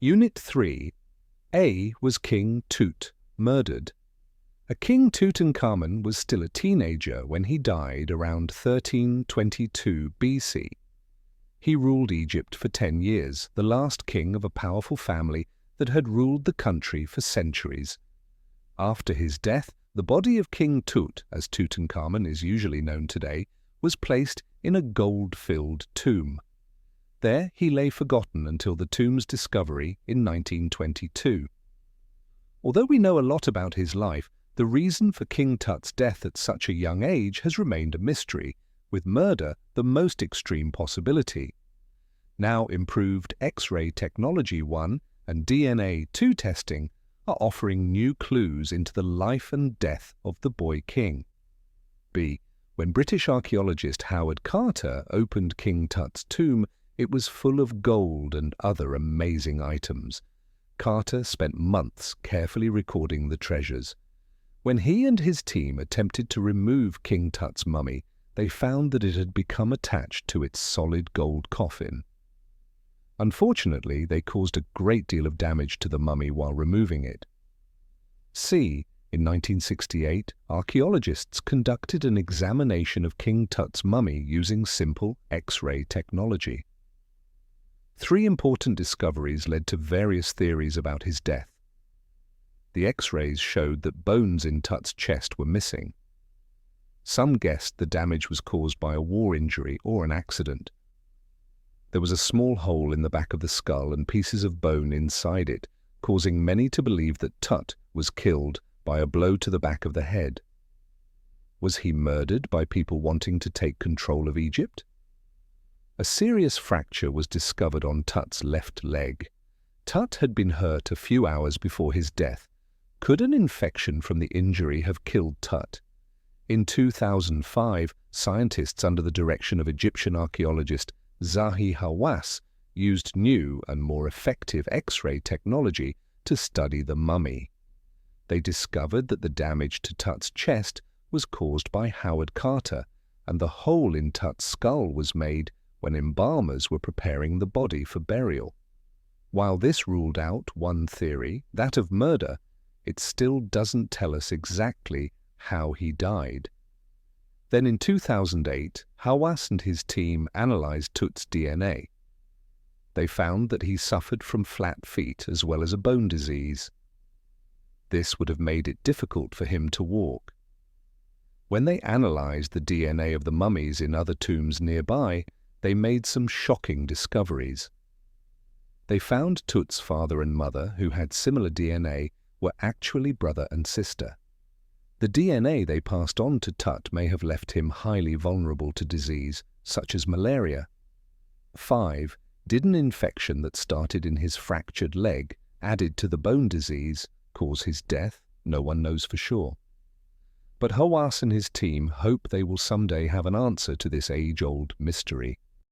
Unit 3. A was King Tut, murdered. A King Tutankhamun was still a teenager when he died around 1322 BC. He ruled Egypt for 10 years, the last king of a powerful family that had ruled the country for centuries. After his death, the body of King Tut, as Tutankhamun is usually known today, was placed in a gold-filled tomb. There he lay forgotten until the tomb's discovery in 1922. Although we know a lot about his life, the reason for King Tut's death at such a young age has remained a mystery, with murder the most extreme possibility. Now improved X-ray technology 1 and DNA 2 testing are offering new clues into the life and death of the boy king. B. When British archaeologist Howard Carter opened King Tut's tomb, it was full of gold and other amazing items. Carter spent months carefully recording the treasures. When he and his team attempted to remove King Tut's mummy, they found that it had become attached to its solid gold coffin. Unfortunately, they caused a great deal of damage to the mummy while removing it. C. In 1968, archaeologists conducted an examination of King Tut's mummy using simple X-ray technology. 3 important discoveries led to various theories about his death. The X-rays showed that bones in Tut's chest were missing. Some guessed the damage was caused by a war injury or an accident. There was a small hole in the back of the skull and pieces of bone inside it, causing many to believe that Tut was killed by a blow to the back of the head. Was he murdered by people wanting to take control of Egypt? A serious fracture was discovered on Tut's left leg. Tut had been hurt a few hours before his death. Could an infection from the injury have killed Tut? In 2005, scientists under the direction of Egyptian archaeologist Zahi Hawass used new and more effective X-ray technology to study the mummy. They discovered that the damage to Tut's chest was caused by Howard Carter, and the hole in Tut's skull was made when embalmers were preparing the body for burial. While this ruled out one theory, that of murder, it still doesn't tell us exactly how he died. Then in 2008, Hawass and his team analyzed Tut's DNA. They found that he suffered from flat feet as well as a bone disease. This would have made it difficult for him to walk. When they analyzed the DNA of the mummies in other tombs nearby, they made some shocking discoveries. They found Tut's father and mother, who had similar DNA, were actually brother and sister. The DNA they passed on to Tut may have left him highly vulnerable to disease, such as malaria. 5. Did an infection that started in his fractured leg, added to the bone disease, cause his death? No one knows for sure. But Hawass and his team hope they will someday have an answer to this age-old mystery.